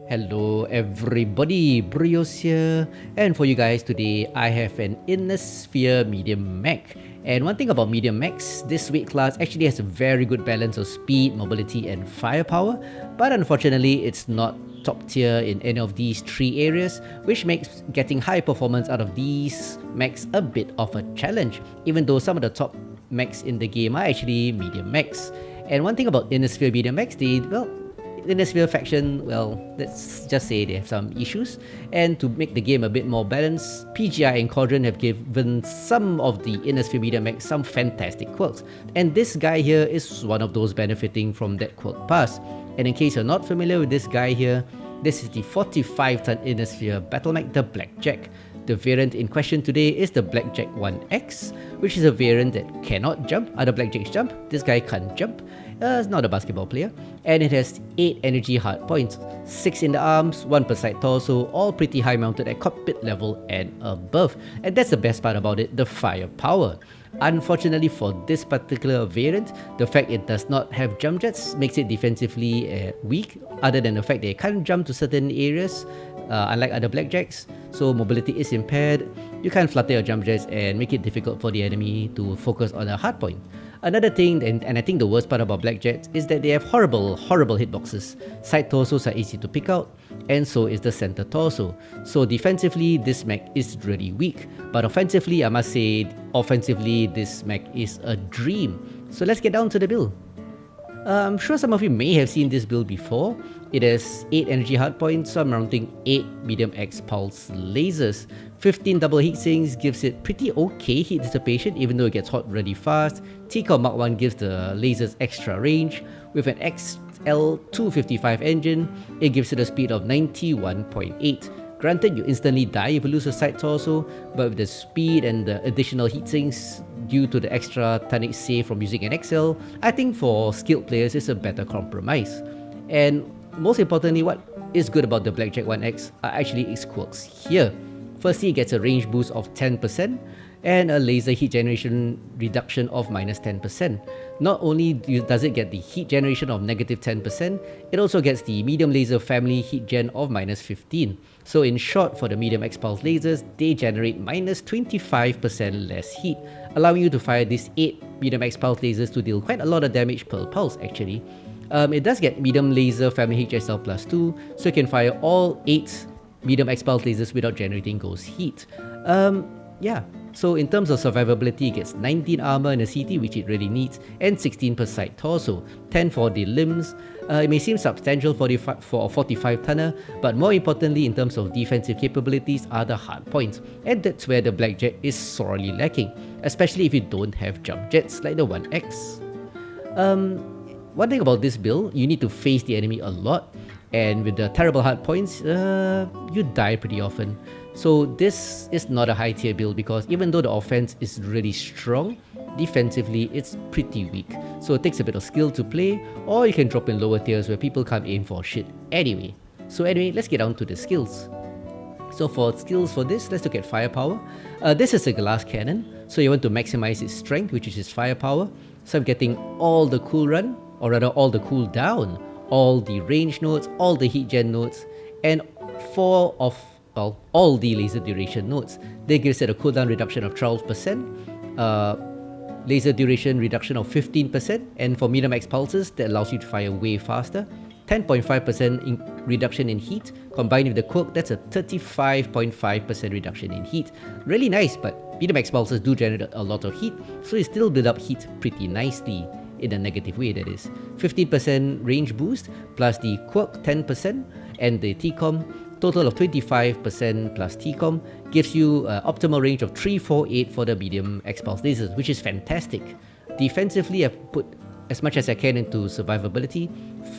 Hello everybody, BrioS here, and for you guys today I have an Inner Sphere medium mech. And one thing about medium mechs, this weight class actually has a very good balance of speed, mobility and firepower, but unfortunately it's not top tier in any of these three areas, which makes getting high performance out of these mechs a bit of a challenge, even though some of the top mechs in the game are actually medium mechs. And one thing about Inner Sphere medium mechs, Inner Sphere faction, well, let's just say they have some issues, and to make the game a bit more balanced, PGI and Quadrant have given some of the Inner Sphere media mechs some fantastic quirks, and this guy here is one of those benefiting from that quirk pass. And in case you're not familiar with this guy here, this is the 45-ton Inner Sphere battle mech, the BlackJack. The variant in question today is the BlackJack 1X, which is a variant that cannot jump. Other BlackJacks jump, this guy can't jump. It's not a basketball player. And it has 8 energy hard points, 6 in the arms, 1 per side torso, all pretty high mounted at cockpit level and above. And that's the best part about it, the firepower. Unfortunately for this particular variant, the fact it does not have jump jets makes it defensively weak, other than the fact that it can't jump to certain areas, unlike other BlackJacks. So mobility is impaired, you can't flutter your jump jets and make it difficult for the enemy to focus on a hard point. Another thing, and I think the worst part about BlackJacks, is that they have horrible hitboxes. Side torsos are easy to pick out, and so is the center torso. So defensively, this mech is really weak. But offensively, I must say, this mech is a dream. So let's get down to the build. I'm sure some of you may have seen this build before. It has 8 energy hardpoints, so I'm mounting 8 medium X pulse lasers. 15 double heat sinks gives it pretty okay heat dissipation, even though it gets hot really fast. T-Core Mark 1 gives the lasers extra range. With an XL255 engine, it gives it a speed of 91.8. Granted, you instantly die if you lose a side torso, but with the speed and the additional heat sinks due to the extra tonnage saved from using an XL, I think for skilled players it's a better compromise. And most importantly, what is good about the BlackJack 1X are actually its quirks here. Firstly, it gets a range boost of 10% and a laser heat generation reduction of minus 10%. Not only does it get the heat generation of negative 10%, it also gets the medium laser family heat gen of minus 15. So in short, for the medium X pulse lasers, they generate minus 25% less heat, allowing you to fire these 8 medium X pulse lasers to deal quite a lot of damage per pulse actually. It does get medium laser family heat SL plus 2, so you can fire all 8 medium X pulse lasers without generating ghost heat. Yeah, so in terms of survivability, it gets 19 armor in a CT, which it really needs, and 16 per side torso, 10 for the limbs. It may seem substantial for a 45-tonner, but more importantly in terms of defensive capabilities are the hard points, and that's where the BlackJack is sorely lacking, especially if you don't have jump jets like the 1X. One thing about this build, you need to face the enemy a lot, and with the terrible hard points, you die pretty often. So this is not a high tier build because even though the offense is really strong, defensively it's pretty weak. So it takes a bit of skill to play, or you can drop in lower tiers where people can't aim for shit anyway. So anyway, let's get down to the skills. So for skills for this, let's look at firepower. This is a glass cannon, so you want to maximize its strength, which is its firepower. So I'm getting all the cool run, or rather all the cool down, all the range nodes, all the heat gen nodes, and all the laser duration nodes. That gives it a cooldown reduction of 12%, laser duration reduction of 15%, and for medium X pulses, that allows you to fire way faster. 10.5% reduction in heat, combined with the quirk, that's a 35.5% reduction in heat. Really nice, but medium X pulses do generate a lot of heat, so you still build up heat pretty nicely. In a negative way, that is. 15% range boost plus the quirk 10% and the TCOM, total of 25% plus TCOM gives you optimal range of 348 for the medium X pulse lasers, which is fantastic. Defensively, I've put as much as I can into survivability,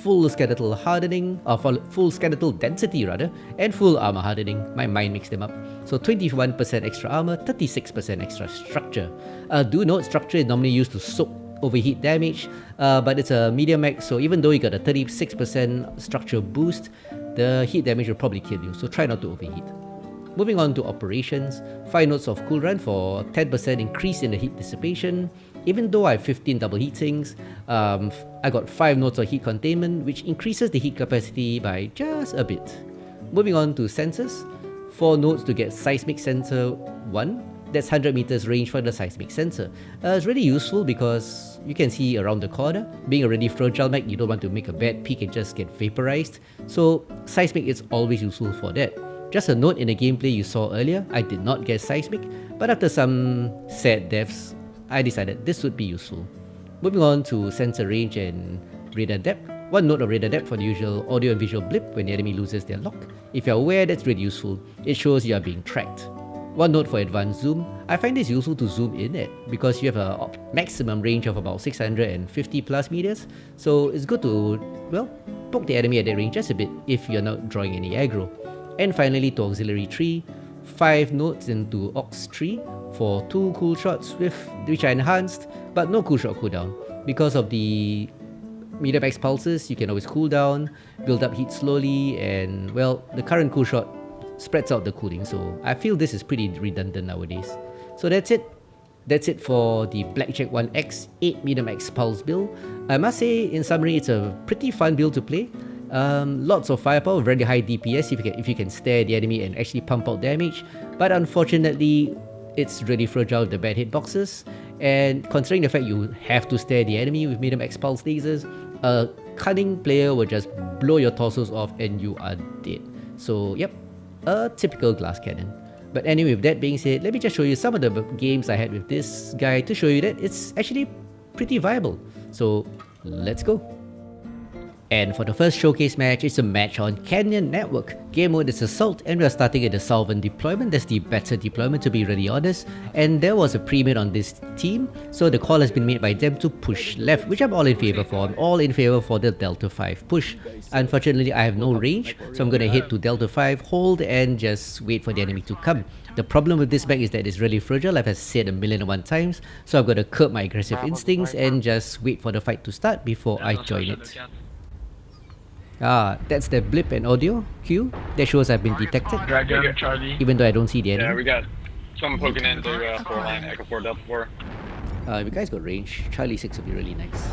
full skeletal hardening, full skeletal density rather, and full armor hardening. My mind mixed them up. So 21% extra armor, 36% extra structure. Do note, structure is normally used to soak overheat damage, but it's a medium mech, so even though you got a 36% structure boost, the heat damage will probably kill you, so try not to overheat. Moving on to operations, 5 nodes of cool run for 10% increase in the heat dissipation, Even though I have 15 double heatings, I got 5 nodes of heat containment, which increases the heat capacity by just a bit. Moving on to sensors, 4 nodes to get seismic sensor 1. That's 100 meters range for the seismic sensor. It's really useful because you can see around the corner. Being already fragile mech, you don't want to make a bad peek and just get vaporized. So seismic is always useful for that. Just a note in the gameplay you saw earlier, I did not get seismic, but after some sad deaths, I decided this would be useful. Moving on to sensor range and radar depth. 1 node of radar depth for the usual audio and visual blip when the enemy loses their lock. If you're aware, that's really useful. It shows you are being tracked. 1 node for advanced zoom. I find this useful to zoom in at because you have a maximum range of about 650 plus meters. So it's good to, well, poke the enemy at that range just a bit if you're not drawing any aggro. And finally to auxiliary tree, 5 nodes into aux tree for 2 cool shots which are enhanced, but no cool shot cooldown. Because of the medium X pulses, you can always cool down, build up heat slowly, and well, the current cool shot spreads out the cooling, so I feel this is pretty redundant nowadays. So that's it. That's it for the BlackJack 1X 8 medium X pulse build. I must say, in summary, it's a pretty fun build to play. Lots of firepower, very high DPS if you can stare the enemy and actually pump out damage. But unfortunately, it's really fragile with the bad hitboxes. And considering the fact you have to stare the enemy with medium X pulse lasers, a cunning player will just blow your torsos off and you are dead. So yep, a typical glass cannon. But anyway, with that being said, let me just show you some of the games I had with this guy to show you that it's actually pretty viable. So let's go. And for the first showcase match, it's a match on Canyon Network. Game mode is Assault, and we are starting at the Southern deployment. That's the better deployment, to be really honest. And there was a pre-made on this team, so the call has been made by them to push left, which I'm all in favor for. I'm all in favor for the Delta 5 push. Unfortunately, I have no range, so I'm gonna head to Delta 5, hold, and just wait for the enemy to come. The problem with this mech is that it's really fragile, like I've said a million and one times, so I'm gonna curb my aggressive instincts and just wait for the fight to start before I join it. That's the blip and audio cue that shows I've been detected, even though I don't see the enemy. Yeah, we got someone poking into 4 line, Echo 4, Delta 4. If you guys got range, Charlie 6 would be really nice.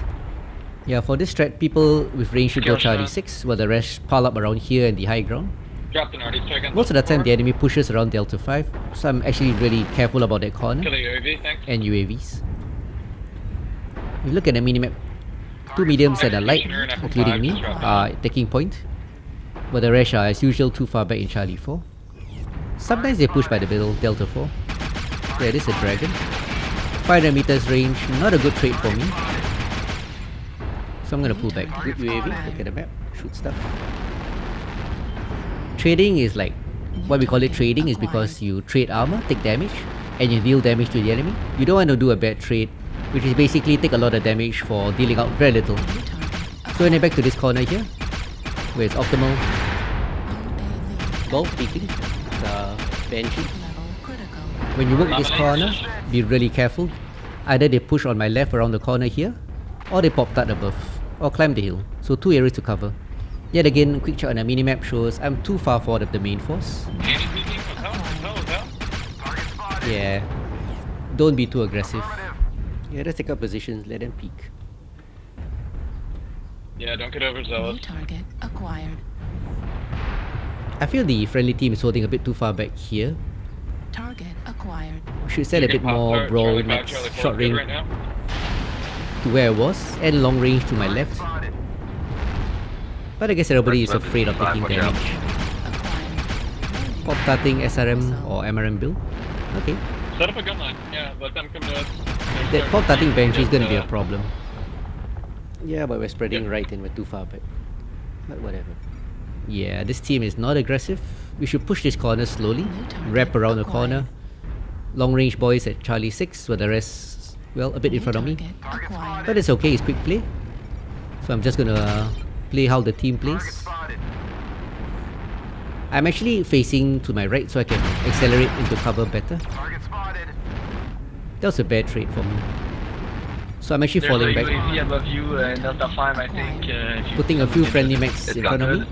Yeah, for this strat, people with range should go Charlie 6, while the rest pile up around here in the high ground. Dropped an already, check in. Most of the time, the enemy pushes around Delta 5, so I'm actually really careful about that corner. Kill a UAV, thanks. And UAVs. If you look at the minimap, 2 mediums and a light, including me, are taking point, but the rest are as usual too far back in Charlie 4. Sometimes they push by the middle, Delta 4. There is a dragon. 500 meters range, not a good trade for me. So I'm gonna pull back. Good UAV, look at the map, shoot stuff. Trading is like, what we call it trading is because you trade armor, take damage, and you deal damage to the enemy. You don't want to do a bad trade, which is basically take a lot of damage for dealing out very little. So when I back to this corner here, where it's optimal. Ball peeking, Banshee. When you work this corner, be really careful. Either they push on my left around the corner here, or they pop that above, or climb the hill. So 2 areas to cover. Yet again, quick check on the minimap shows I'm too far forward of the main force. Yeah, don't be too aggressive. Yeah, let's take up positions, let them peek. Yeah, don't get overzealous. New target acquired. I feel the friendly team is holding a bit too far back here. Target acquired. We should set a bit more brawl max short range to where I was, and long range to my left. But I guess everybody is afraid of taking damage. Pop starting SRM or MRM build. Okay. Set up a gun line, yeah, let them come to us. That pop starting Banshee is gonna be a problem. Yeah, but we're spreading right and we're too far back. But whatever. Yeah, this team is not aggressive. We should push this corner slowly, wrap around the corner. Long range boys at Charlie 6, while the rest, well, a bit in front of me. But it's okay, it's quick play. So I'm just gonna play how the team plays. I'm actually facing to my right so I can accelerate into cover better. That was a bad trade for me. So I'm actually falling back. Above you, Delta 5, I think, putting a few friendly mechs in front of me.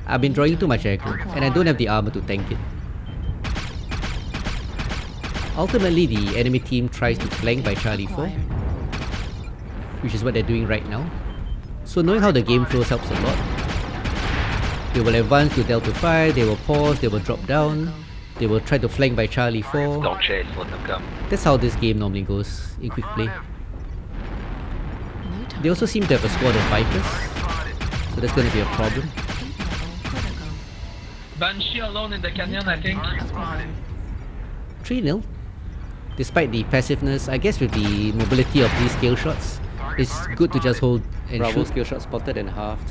I've been drawing too much aggro, and I don't have the armor to tank it. Ultimately, the enemy team tries to flank by Charlie 4, Acquired. which is what they're doing right now. So knowing how the game flows helps a lot. They will advance to Delta 5, they will pause, they will drop down, they will try to flank by Charlie 4. Don't chase, let them come. That's how this game normally goes in quick play. New They target. also seem to have a squad of Vipers, so that's going to be a problem. Heat level critical. Banshee alone in the canyon, I think. Acquired. 3-0. Despite the passiveness, I guess with the mobility of these scale shots, it's good to just hold and shoot. Scale shots spotted and halved.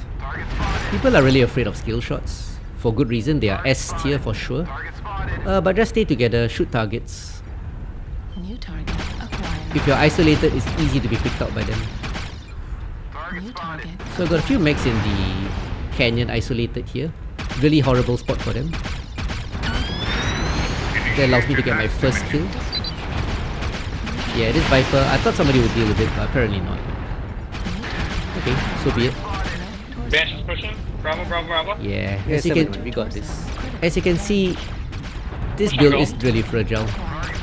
People are really afraid of scale shots. For good reason, they are S tier for sure. But just stay together, shoot targets. New target acquired. If you're isolated, it's easy to be picked out by them. New target. So I've got a few mechs in the canyon isolated here. Really horrible spot for them. That allows me to get my first kill. Yeah, this Viper, I thought somebody would deal with it, but apparently not. Okay, so be it. Banshee's pushing. Bravo, bravo, bravo. Yeah, as you can, we got this. As you can see, this build is really fragile.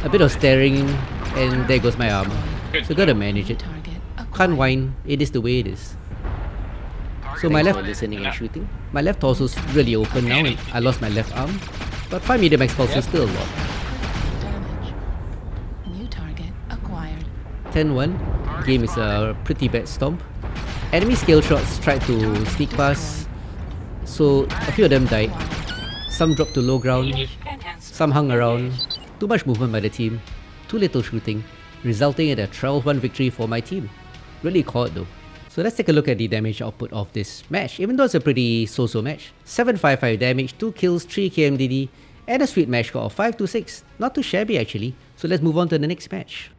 A bit of staring, and there goes my armor. So gotta manage it. Target acquired. Can't whine, it is the way it is. So my left listening and shooting. My left torso's really open now, and I lost my left arm. But 5 medium expulse is still a lot. Damage. New target acquired. 10-1. Game is a pretty bad stomp. Enemy scale shots tried to sneak past, so a few of them died. Some dropped to low ground, some hung around. Too much movement by the team, too little shooting, resulting in a 12-1 victory for my team. Really caught though. So let's take a look at the damage output of this match. Even though it's a pretty so-so match, 755 damage, 2 kills, 3 KMDD, and a sweet match score of 526. Not too shabby actually. So let's move on to the next match.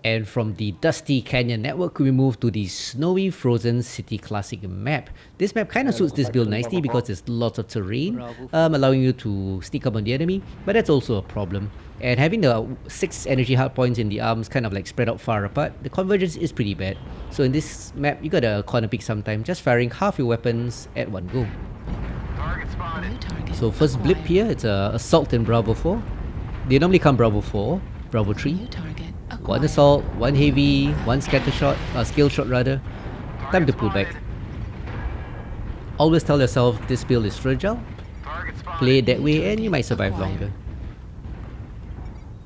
And from the Dusty Canyon network, we move to the Snowy Frozen City Classic map. This map kind of suits this build nicely because there's lots of terrain, allowing you to sneak up on the enemy, but that's also a problem. And having the 6 energy hard points in the arms kind of like spread out far apart, the convergence is pretty bad. So in this map, you gotta corner pick sometime, just firing half your weapons at one go. New target. So first blip here, it's a Assault in Bravo 4. They normally come Bravo 4, Bravo 3. New target acquired. One assault, one heavy, one scatter shot, skill shot rather. Time to pull back. Always tell yourself this build is fragile. Play it that way and you might survive longer.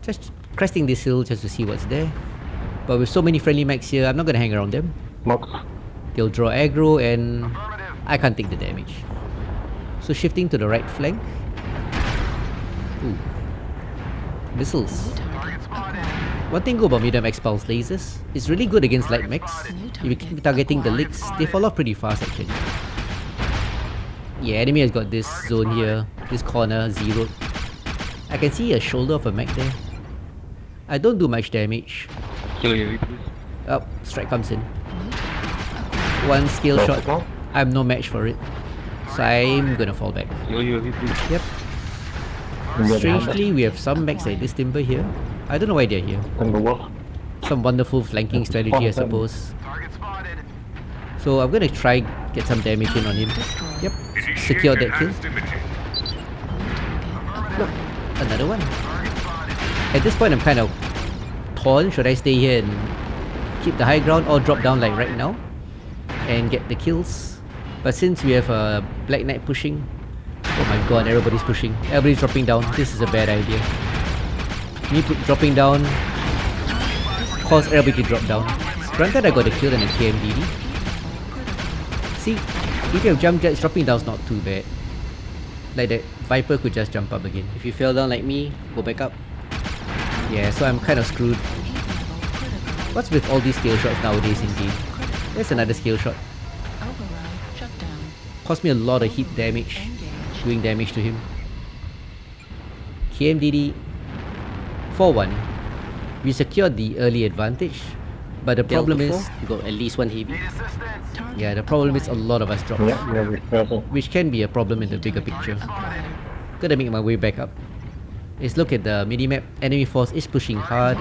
Just cresting this hill just to see what's there. But with so many friendly mechs here, I'm not gonna hang around them. They'll draw aggro and I can't take the damage. So shifting to the right flank. Ooh. Missiles. New target acquired. One thing good about medium expulse lasers, it's really good against light mechs. If you keep targeting the leaks, they fall off pretty fast actually. Yeah, enemy has got this zone here, this corner zeroed. I can see a shoulder of a mech there. I don't do much damage. Kill you, please. Oh, strike comes in. New target acquired. One skill shot. I'm no match for it. So I'm gonna fall back. Kill you, please. Yep. Strangely, we have some mechs like this timber here. I don't know why they're here. Some wonderful flanking strategy, I suppose. So I'm gonna try get some damage in on him. Yep, secured that kill. Look, another one. At this point I'm kind of torn. Should I stay here and keep the high ground or drop down like right now and get the kills? But since we have a Black Knight pushing, oh my god, everybody's pushing. Everybody's dropping down. This is a bad idea. Me dropping down cause everybody to drop down. Granted I got a kill and a KMDD. See, if you have jump jets, dropping down is not too bad. Like that Viper could just jump up again. If you fell down like me, go back up. Yeah, so I'm kind of screwed. What's with all these skill shots nowadays in game? There's another skill shot. Override shut down. Cost me a lot of hit damage, doing damage to him. KMDD 4-1. We secured the early advantage, but the problem is we got at least one heavy. Yeah, the problem is a lot of us dropped, which can be a problem in the bigger picture. Acquired. Gotta make my way back up. Let's look at the minimap. Enemy force is pushing hard,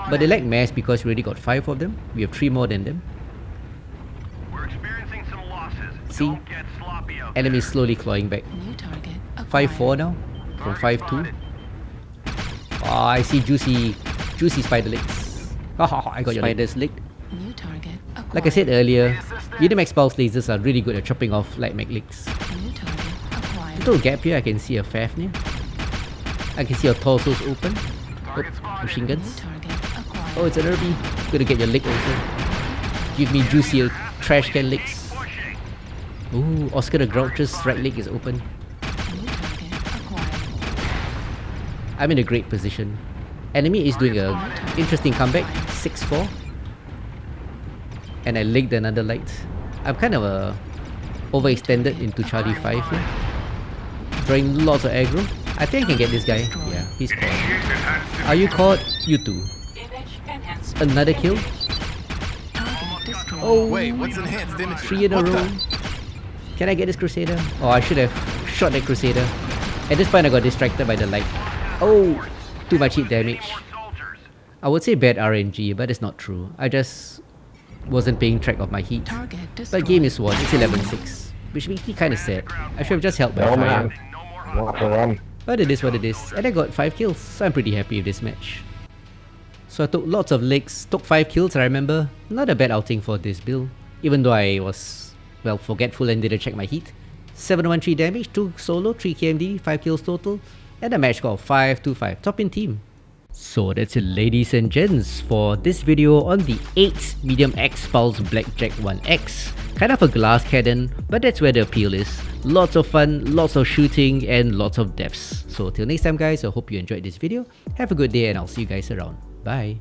but they lack mass because we already got 5 of them. We have 3 more than them. See? Enemy is slowly clawing back. New target 5-4 now, from 5-2. Oh, I see juicy spider legs. Oh, I got your spider's leg. New target acquired. Like I said earlier, MXPL lasers are really good at chopping off light mech legs. New target acquired. Little gap here, I can see a Fafnir. I can see your torsos open. Oh, machine New guns. target acquired. Oh, it's an Irby. Gonna get your leg also. Give me juicier trash can legs. Ooh, Oscar the Grouch's right leg is open. New target acquired. I'm in a great position. Enemy is doing a interesting comeback, 6-4. And I legged another light. I'm kind of overextended into Charlie 5 here. Drawing lots of aggro. I think I can get this guy. Yeah, he's caught. Are you caught? You too. Another kill? Target destroyed. Oh, Wait, what's enhanced image? 3 in a What the- row. Can I get this Crusader? Oh, I should have shot that Crusader. At this point I got distracted by the light. Oh, too much hit damage. I would say bad RNG, but it's not true. I just wasn't paying track of my heat. Target destroyed. But game is won, it's 11-6. Which makes me kinda sad. I should have just held my No fire. man. Walk around. But it is what it is. And I got 5 kills, so I'm pretty happy with this match. So I took lots of legs, took 5 kills I remember. Not a bad outing for this build. Even though I was, well, forgetful and didn't check my heat. 713 damage, 2 solo, 3 KMD, 5 kills total. And a match score of 5-5. Top in team. So that's it, ladies and gents, for this video on the 8 Medium X Pulse BlackJack 1X. Kind of a glass cannon, but that's where the appeal is. Lots of fun, lots of shooting, and lots of deaths. So till next time guys, I hope you enjoyed this video. Have a good day and I'll see you guys around. Bye.